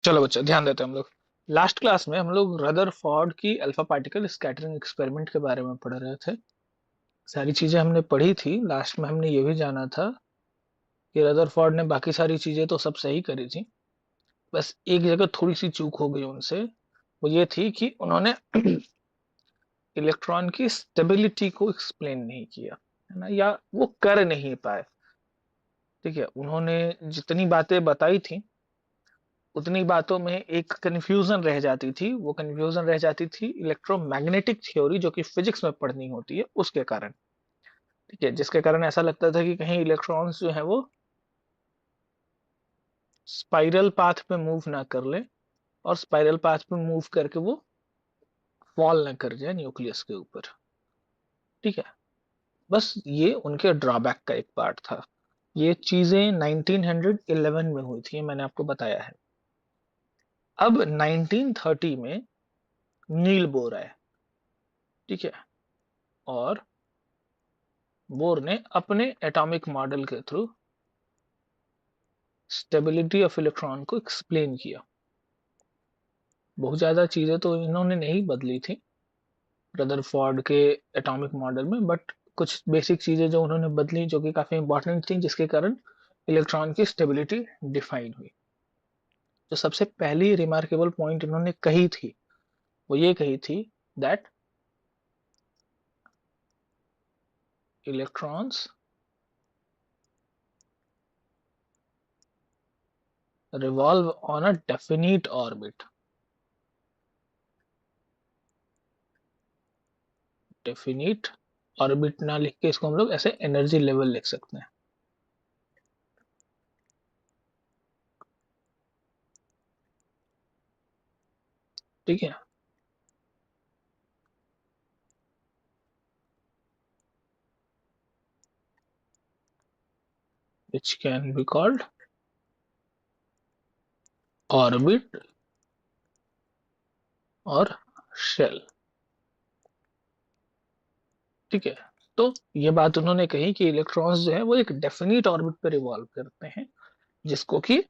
चलो बच्चा ध्यान देते हैं हम लोग। लास्ट क्लास में हम लोग रदरफोर्ड की अल्फा पार्टिकल स्कैटरिंग एक्सपेरिमेंट के बारे में पढ़ रहे थे। सारी चीजें हमने पढ़ी थी। लास्ट में हमने ये भी जाना था कि रदरफोर्ड ने बाकी सारी चीजें तो सब सही करी थी। बस एक जगह थोड़ी सी चूक हो गई उनसे। वो ये थी कि उन्होंने इलेक्ट्रॉन की स्टेबिलिटी को एक्सप्लेन नहीं किया, है ना, या वो कर नहीं पाए। ठीक है, उन्होंने जितनी बातें बताई थी उतनी बातों में एक कंफ्यूजन रह जाती थी। वो कंफ्यूजन रह जाती थी इलेक्ट्रोमैग्नेटिक थ्योरी जो कि फिजिक्स में पढ़नी होती है उसके कारण। ठीक है, जिसके कारण ऐसा लगता था कि कहीं इलेक्ट्रॉन्स जो है वो स्पाइरल पाथ पे मूव ना कर ले, और स्पाइरल पाथ पे मूव करके वो फॉल ना कर जाए न्यूक्लियस के ऊपर। ठीक है, बस ये उनके ड्रॉबैक का एक पार्ट था। ये चीजें 1911 में हुई थी, मैंने आपको बताया है। अब 1930 में नील बोर आए। ठीक है, और बोर ने अपने एटॉमिक मॉडल के थ्रू स्टेबिलिटी ऑफ इलेक्ट्रॉन को एक्सप्लेन किया। बहुत ज्यादा चीजें तो इन्होंने नहीं बदली थी रदरफोर्ड के एटॉमिक मॉडल में, बट कुछ बेसिक चीजें जो उन्होंने बदली जो कि काफी इंपॉर्टेंट थी, जिसके कारण इलेक्ट्रॉन की स्टेबिलिटी डिफाइन हुई। जो सबसे पहली रिमार्केबल पॉइंट इन्होंने कही थी वो ये कही थी that electrons revolve on a definite orbit। Definite orbit ना लिख के इसको हम लोग ऐसे एनर्जी लेवल लिख सकते हैं। ठीक है, which can be called orbit और शेल। ठीक है, तो ये बात उन्होंने कही कि इलेक्ट्रॉन्स जो है वो एक डेफिनिट ऑर्बिट पर रिवॉल्व करते हैं, जिसको कि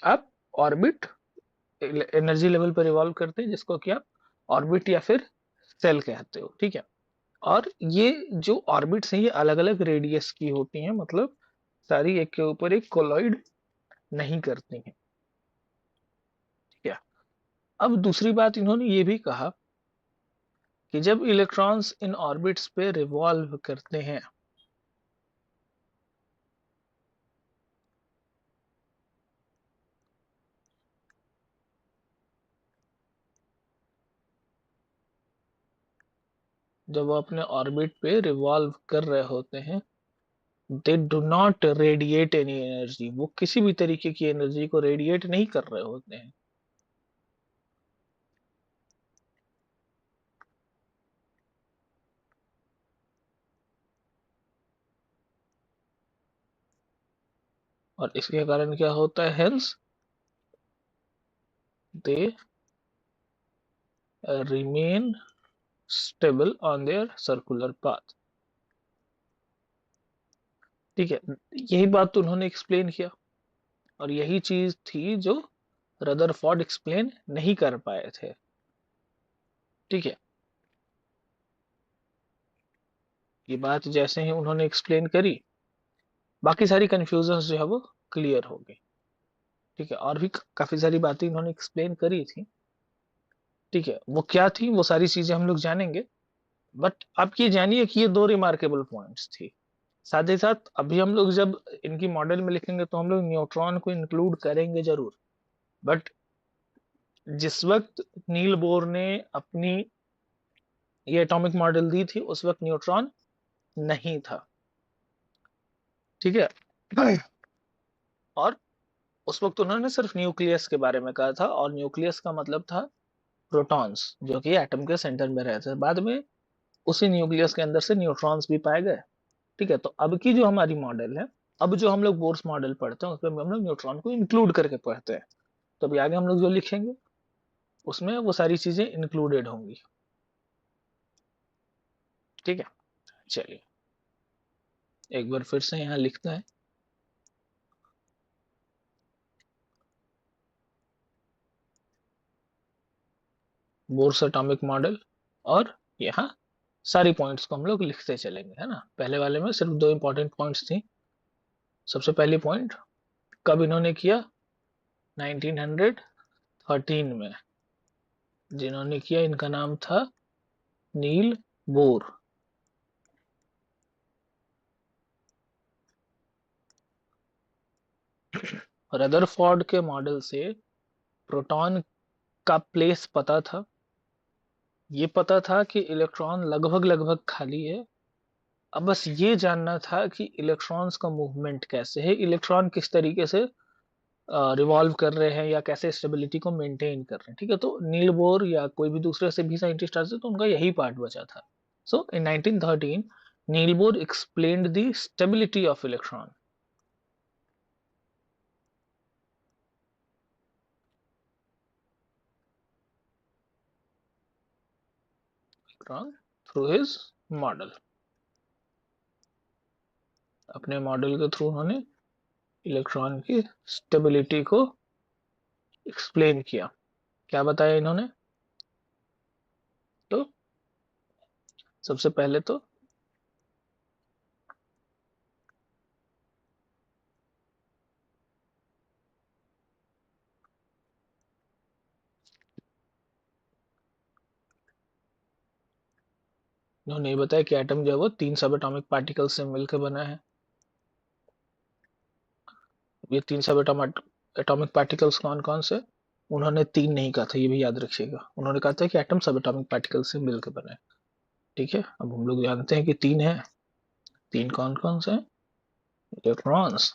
आप ऑर्बिट एनर्जी लेवल पर रिवॉल्व करते हैं, जिसको कि आप ऑर्बिट या फिर सेल कहते हो। ठीक है, और ये जो ऑर्बिट्स हैं ये अलग अलग रेडियस की होती हैं, मतलब सारी एक के ऊपर एक कोलॉइड नहीं करती हैं। ठीक है, अब दूसरी बात इन्होंने ये भी कहा कि जब इलेक्ट्रॉन्स इन ऑर्बिट्स पे रिवॉल्व करते हैं, जब वो अपने ऑर्बिट पे रिवॉल्व कर रहे होते हैं, they do not radiate any energy. वो किसी भी तरीके की एनर्जी को रेडिएट नहीं कर रहे होते हैं। और इसके कारण क्या होता है, hence they remain stable on their circular path. ठीक है, यही बात तो उन्होंने एक्सप्लेन किया, और यही चीज थी जो रदरफोर्ड एक्सप्लेन नहीं कर पाए थे। ठीक है, ये बात जैसे ही उन्होंने एक्सप्लेन करी, बाकी सारी कंफ्यूजन जो है वो क्लियर हो गई। ठीक है, और भी काफी सारी बातें इन्होंने एक्सप्लेन करी थी। ठीक है, वो क्या थी वो सारी चीजें हम लोग जानेंगे। बट आप ये जानिए कि ये दो रिमार्केबल पॉइंट्स थी। साथ ही साथ अभी हम लोग जब इनकी मॉडल में लिखेंगे तो हम लोग न्यूट्रॉन को इंक्लूड करेंगे जरूर। बट जिस वक्त नील बोर ने अपनी ये एटॉमिक मॉडल दी थी उस वक्त न्यूट्रॉन नहीं था। ठीक है, और उस वक्त उन्होंने सिर्फ न्यूक्लियस के बारे में कहा था, और न्यूक्लियस का मतलब था प्रोटॉन्स जो कि एटम के सेंटर में रहते हैं। बाद में उसी न्यूक्लियस के अंदर से न्यूट्रॉन्स भी पाए गए। ठीक है, तो अब की जो हमारी मॉडल है, अब जो हम लोग बोर्स मॉडल पढ़ते हैं उसमें हम लोग न्यूट्रॉन को इंक्लूड करके पढ़ते हैं। तो अभी आगे हम लोग जो लिखेंगे उसमें वो सारी चीजें इंक्लूडेड होंगी। ठीक है, चलिए एक बार फिर से यहाँ लिखते हैं। बोर्स एटॉमिक मॉडल, और यहाँ सारी पॉइंट्स को हम लोग लिखते चलेंगे, है ना। पहले वाले में सिर्फ दो इंपॉर्टेंट पॉइंट्स थी। सबसे पहली पॉइंट, कब इन्होंने किया, 1913 में। जिन्होंने किया इनका नाम था नील बोर। रदरफोर्ड के मॉडल से प्रोटॉन का प्लेस पता था। ये पता था कि इलेक्ट्रॉन लगभग लगभग खाली है। अब बस ये जानना था कि इलेक्ट्रॉन्स का मूवमेंट कैसे है, इलेक्ट्रॉन किस तरीके से रिवॉल्व कर रहे हैं या कैसे स्टेबिलिटी को मेंटेन कर रहे हैं। ठीक है, तो नील बोर या कोई भी दूसरे से भी साइंटिस्ट आते तो उनका यही पार्ट बचा था। सो इन 1913 Niels Bohr explained the stability of electron. Electron through his model. अपने मॉडल के थ्रू उन्होंने इलेक्ट्रॉन की स्टेबिलिटी को एक्सप्लेन किया। क्या बताया इन्होंने, तो सबसे पहले तो इन्होंने ये बताया कि एटम जो है वो तीन सब एटॉमिक पार्टिकल से मिलकर बना है। ये तीन सब एटॉमिक पार्टिकल्स कौन कौन से, उन्होंने तीन नहीं कहा था, ये भी याद रखिएगा। उन्होंने कहा था कि एटम सब एटॉमिक पार्टिकल से मिलकर बना है। ठीक है, अब हम लोग जानते हैं कि तीन है। तीन कौन कौन से, इलेक्ट्रॉन्स,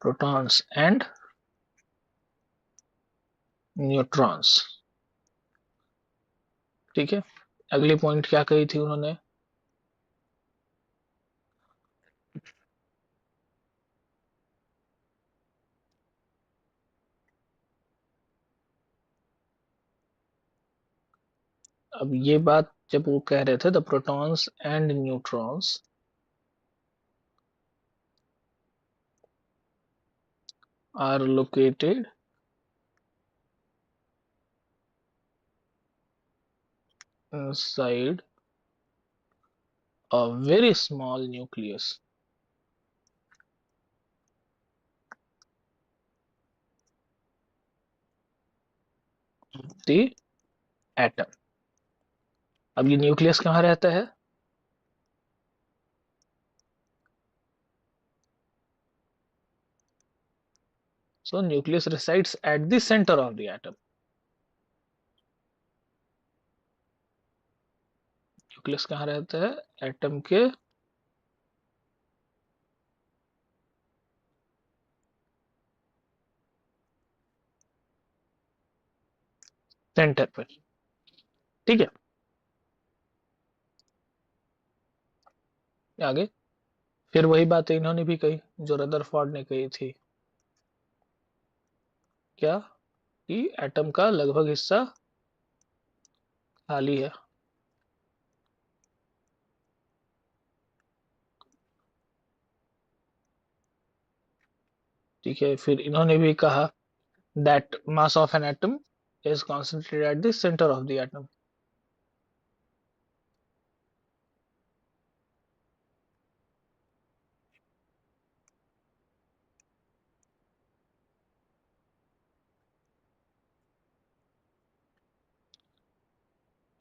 प्रोटॉन्स एंड न्यूट्रॉन्स। ठीक है, अगली पॉइंट क्या कही थी उन्होंने, अब ये बात जब वो कह रहे थे the protons and neutrons are located inside a very small nucleus, the atom। अब ये न्यूक्लियस कहाँ रहता है, so nucleus resides at the center of the atom। Nucleus कहाँ रहता है, एटम के सेंटर पर। ठीक है, आगे फिर वही बातें इन्होंने भी कही जो रदरफोर्ड ने कही थी। क्या, कि एटम का लगभग हिस्सा खाली है। ठीक है, फिर इन्होंने भी कहा that mass of an atom is concentrated at the centre of the atom.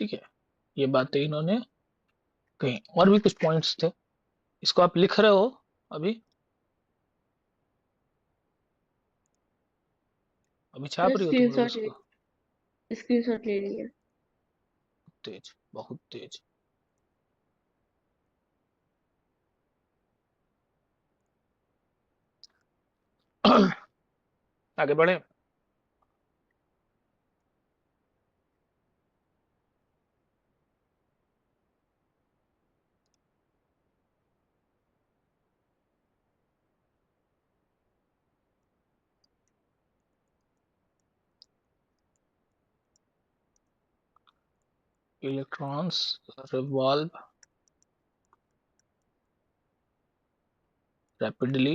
ठीक है, ये बातें इन्होंने कही। और भी कुछ पॉइंट्स थे, इसको आप लिख रहे हो अभी, अभी छाप रही हो तुम लोग स्क्रीनशॉट ले इसको। स्क्रीनशॉट ले लिया। तेज, बहुत तेज। आगे बढ़े। Electrons revolve rapidly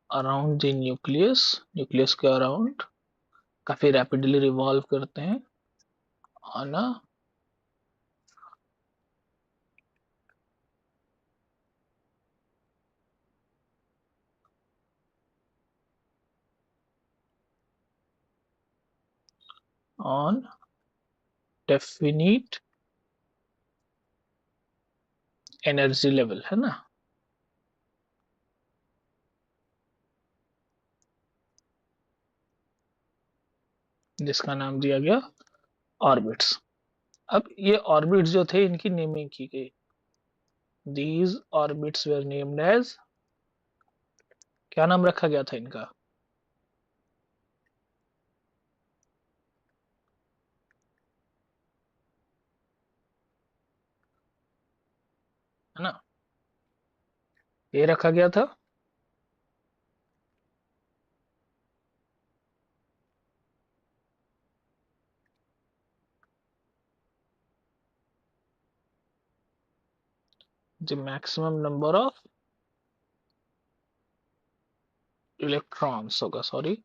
around the nucleus, nucleus के अराउंड, काफी रैपिडली रिवॉल्व करते हैं on a on definite energy level, है ना। जिसका नाम दिया गया ऑर्बिट्स। अब ये ऑर्बिट्स जो थे इनकी नेमिंग की गई। These orbits were named as, क्या नाम रखा गया था इनका? है ना, ये रखा गया था the maximum number of electrons होगा, सॉरी।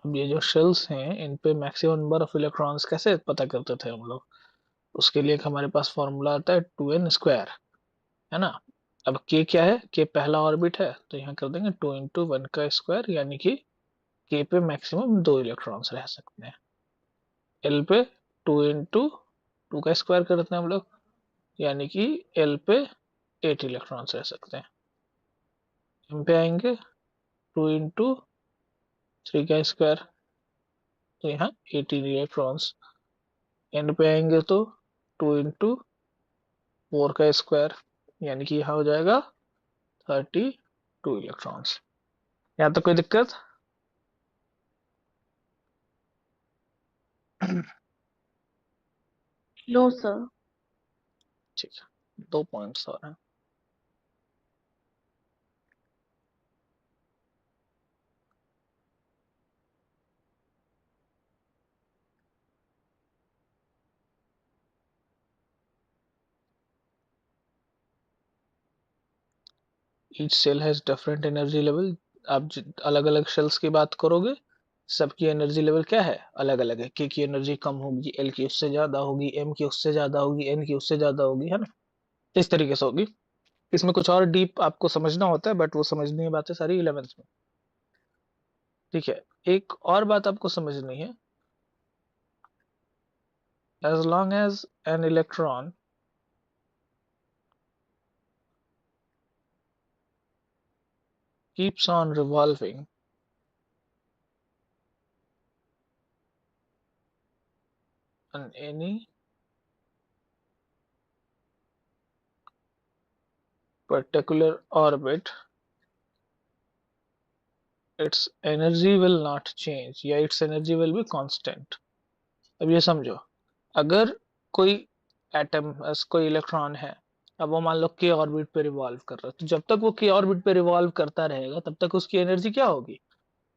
अब ये जो शेल्स हैं इन पे मैक्सिमम नंबर ऑफ इलेक्ट्रॉन्स कैसे पता करते थे हम लोग? उसके लिए एक हमारे पास फॉर्मूला आता है 2n स्क्वायर, है ना। अब k क्या है? k पहला ऑर्बिट है, तो यहाँ कर देंगे 2 × 1 का स्क्वायर, यानी कि k पे मैक्सिमम 2 इलेक्ट्रॉन्स रह सकते हैं। l पे 2 × 2 का स्क्वायर करते हैं हम लोग, यानी कि l पे 8 इलेक्ट्रॉन्स रह सकते हैं। m पे आएंगे 2 × 3 का स्क्वायर, तो यहाँ 18 इलेक्ट्रॉन्स। n पे आएंगे तो 2 × 4 का स्क्वायर, यानी कि यहाँ हो जाएगा 32 इलेक्ट्रॉन्स। यहाँ तक कोई दिक्कत? No sir. ठीक है, 2 पॉइंट्स और हैं। Each shell has different energy level. आप अलग अलग शेल्स की बात करोगे, सबकी एनर्जी लेवल क्या है? अलग अलग है। के की एनर्जी कम होगी, एल की उससे ज्यादा होगी, एम की उससे ज्यादा होगी, एन की उससे ज्यादा होगी, है ना। इस तरीके से होगी। इसमें कुछ और डीप आपको समझना होता है, बट वो समझनी है बातें सारी 11th में। ठीक है, एक और बात आपको समझनी है। As long as an electron keeps on revolving on any particular orbit, its energy will not change, या its energy will be constant। अब ये समझो, अगर कोई एटम, कोई इलेक्ट्रॉन है, अब वो मान लो के ऑर्बिट पे रिवॉल्व कर रहा है, तो जब तक वो के ऑर्बिट पे रिवॉल्व करता रहेगा तब तक उसकी एनर्जी क्या होगी?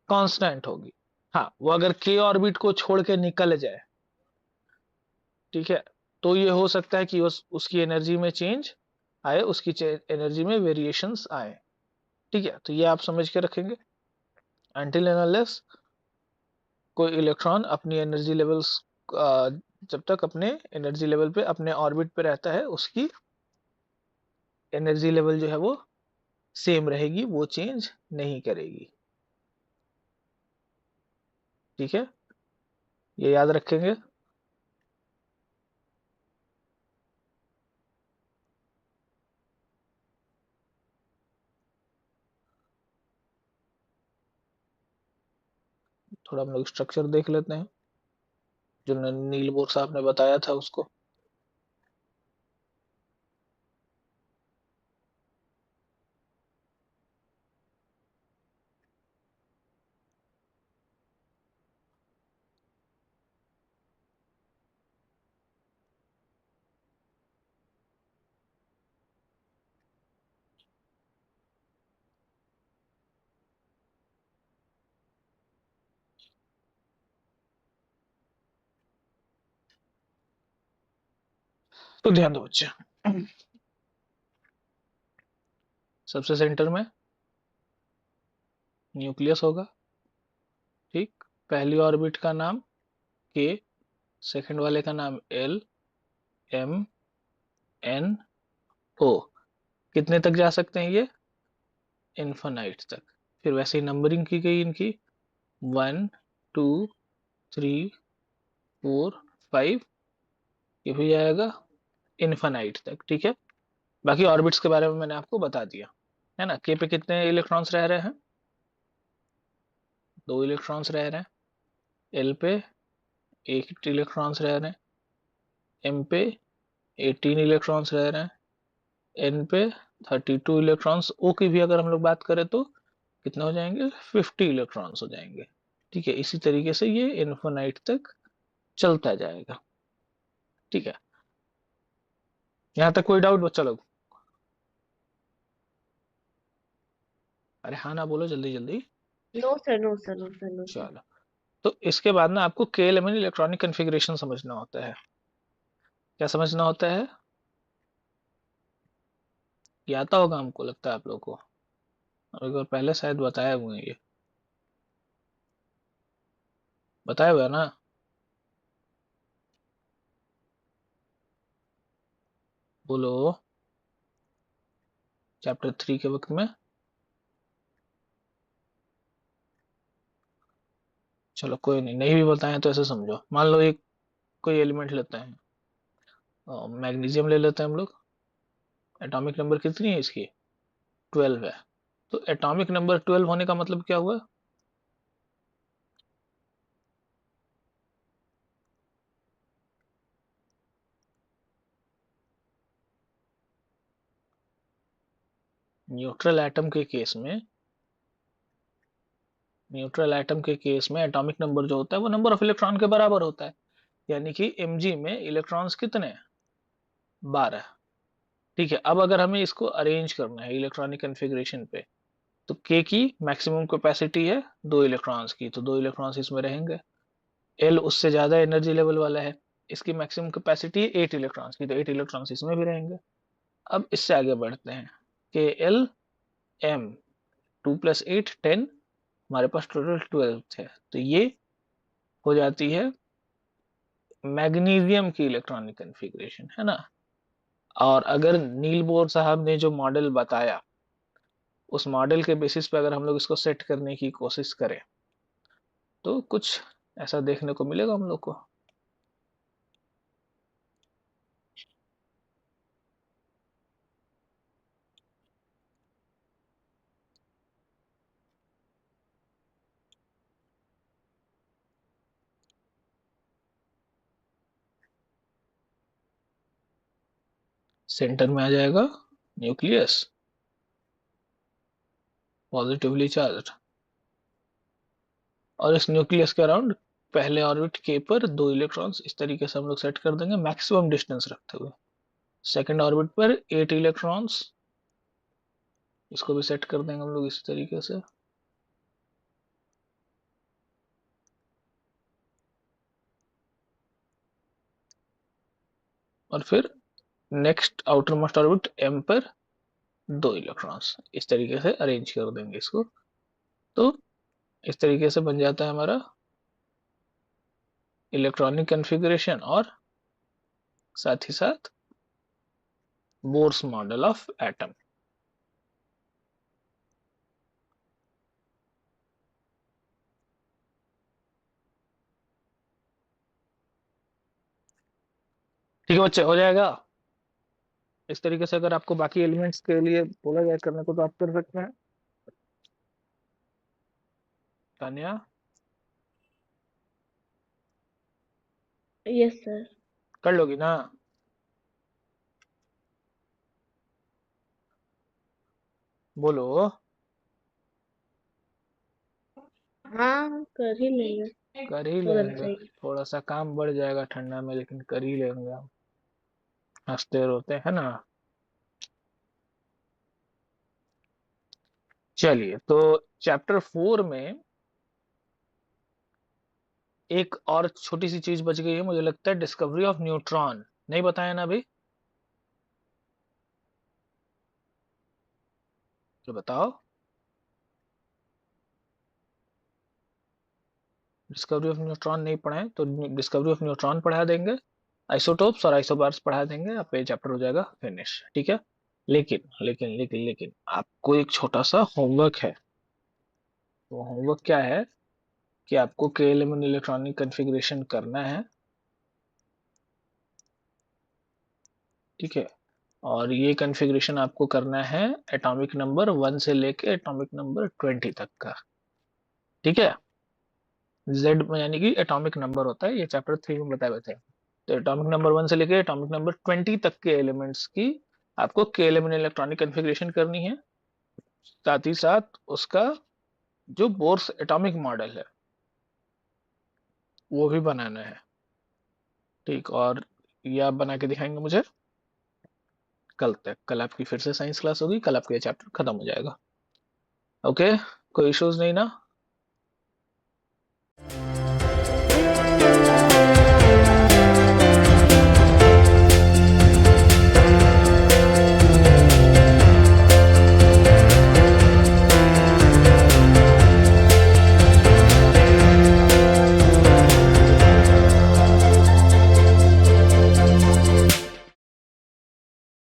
कांस्टेंट होगी। हाँ, वो अगर के ऑर्बिट को छोड़ के निकल जाए, ठीक है, तो ये हो सकता है कि उसकी एनर्जी में चेंज आए, उसकी एनर्जी में वेरिएशंस आए। ठीक है, तो ये आप समझ के रखेंगे। अनटिल एंड अनलेस कोई इलेक्ट्रॉन अपनी एनर्जी लेवल्स, जब तक अपने एनर्जी लेवल पे अपने ऑर्बिट पे रहता है, उसकी एनर्जी लेवल जो है वो सेम रहेगी, वो चेंज नहीं करेगी। ठीक है, ये याद रखेंगे। थोड़ा हम लोग स्ट्रक्चर देख लेते हैं जो नील बोर साहब ने बताया था उसको। तो ध्यान दो बच्चे, सबसे सेंटर में न्यूक्लियस होगा। ठीक, पहली ऑर्बिट का नाम के, सेकंड वाले का नाम एल, एम, एन, ओ। कितने तक जा सकते हैं ये? इन्फिनाइट तक। फिर वैसे ही नंबरिंग की गई इनकी, 1 2 3 4 5, ये भी जाएगा इन्फिनाइट तक। ठीक है, बाकी ऑर्बिट्स के बारे में मैंने आपको बता दिया है ना। के पे कितने इलेक्ट्रॉन्स रह रहे हैं? 2 इलेक्ट्रॉन्स रह रहे हैं। एल पे 8 इलेक्ट्रॉन्स रह रहे हैं। एम पे 18 इलेक्ट्रॉन्स रह रहे हैं। एन पे 32 इलेक्ट्रॉन्स। ओ की भी अगर हम लोग बात करें तो कितना हो जाएंगे? 50 इलेक्ट्रॉन्स हो जाएंगे। ठीक है, इसी तरीके से ये इन्फिनाइट तक चलता जाएगा। ठीक है, यहाँ तक कोई डाउट बच्चा लोग? अरे हाँ ना बोलो जल्दी जल्दी। No sir, no sir, no sir, no sir. चलो, तो इसके बाद ना आपको K L M N electronic configuration समझना होता है। क्या समझना होता है? ये आता होगा हमको लगता है आप लोग को, और एक बार पहले शायद बताया हुआ है ये, बताया हुआ है ना? बोलो, चैप्टर 3 के वक्त में। चलो कोई नहीं, नहीं भी बताया तो ऐसे समझो, मान लो एक कोई एलिमेंट लेते हैं, मैग्नीशियम ले लेते हैं हम लोग। एटॉमिक नंबर कितनी है इसकी? 12 है। तो एटॉमिक नंबर 12 होने का मतलब क्या हुआ? न्यूट्रल एटम के केस में, न्यूट्रल एटम के केस में एटॉमिक नंबर जो होता है वो नंबर ऑफ इलेक्ट्रॉन के बराबर होता है। यानी कि Mg में इलेक्ट्रॉन्स कितने हैं? 12। ठीक है, अब अगर हमें इसको अरेंज करना है इलेक्ट्रॉनिक कन्फिग्रेशन पे, तो K की मैक्सिमम कैपेसिटी है 2 इलेक्ट्रॉन्स की, तो 2 इलेक्ट्रॉन्स इसमें रहेंगे। L उससे ज्यादा एनर्जी लेवल वाला है, इसकी मैक्सिमम कैपेसिटी है 8 इलेक्ट्रॉन्स की, तो 8 इलेक्ट्रॉन्स इसमें भी रहेंगे। अब इससे आगे बढ़ते हैं, KL M, 2 + 8 10, हमारे पास टोटल 12 है, तो ये हो जाती है मैग्नीशियम की इलेक्ट्रॉनिक कन्फिग्रेशन, है ना। और अगर नील बोर साहब ने जो मॉडल बताया, उस मॉडल के बेसिस पे अगर हम लोग इसको सेट करने की कोशिश करें, तो कुछ ऐसा देखने को मिलेगा हम लोग को। सेंटर में आ जाएगा न्यूक्लियस, पॉजिटिवली चार्ज, और इस न्यूक्लियस के अराउंड पहले ऑर्बिट के पर 2 इलेक्ट्रॉन्स इस तरीके से हम लोग सेट कर देंगे मैक्सिमम डिस्टेंस रखते हुए। सेकंड ऑर्बिट पर 8 इलेक्ट्रॉन्स, इसको भी सेट कर देंगे हम लोग इस तरीके से। और फिर next outermost orbit M पर 2 इलेक्ट्रॉन्स, इस तरीके से अरेंज कर देंगे इसको। तो इस तरीके से बन जाता है हमारा इलेक्ट्रॉनिक कन्फिग्रेशन, और साथ ही साथ बोर्स मॉडल ऑफ एटम। ठीक है बच्चे, हो जाएगा। इस तरीके से अगर आपको बाकी एलिमेंट्स के लिए बोला जाए करने को, तो आप कर सकते हैं। Tania, yes sir. कर लोगी ना? बोलो। हाँ, कर ही लेंगे। कर ही तो लेंगे। अच्छा ही। थोड़ा सा काम बढ़ जाएगा ठंडा में, लेकिन कर ही लेंगे हम, हंसते रोते है ना। चलिए, तो चैप्टर 4 में एक और छोटी सी चीज बच गई है, मुझे लगता है डिस्कवरी ऑफ न्यूट्रॉन। नहीं बताया ना अभी? तो बताओ। डिस्कवरी ऑफ न्यूट्रॉन नहीं पढ़े तो डिस्कवरी ऑफ न्यूट्रॉन पढ़ा देंगे, आइसोटोप्स और आइसोबार्स पढ़ा देंगे, आप ये चैप्टर हो जाएगा फिनिश, ठीक है। लेकिन आपको एक छोटा सा होमवर्क है। वो होमवर्क क्या है कि आपको के11 इलेक्ट्रॉनिक कॉन्फ़िगरेशन करना है, ठीक है। और ये कॉन्फ़िगरेशन आपको करना है एटॉमिक नंबर 1 से लेके एटॉमिक नंबर 20 तक का, ठीक है। जेड में यानी कि एटॉमिक नंबर होता है, ये चैप्टर 3 में बताए हुए थे। तो एटॉमिक नंबर 1 से लेके एटॉमिक नंबर 20 तक के एलिमेंट्स की आपको के11 इलेक्ट्रॉनिक कॉन्फ़िगरेशन करनी है। साथ ही साथ उसका जो बोर्स एटॉमिक मॉडल है वो भी बनाना है, ठीक। और ये आप बना के दिखाएंगे मुझे कल तक। कल आपकी फिर से साइंस क्लास होगी, कल आपका ये चैप्टर खत्म हो जाएगा। ओके, कोई इश्यूज नहीं ना?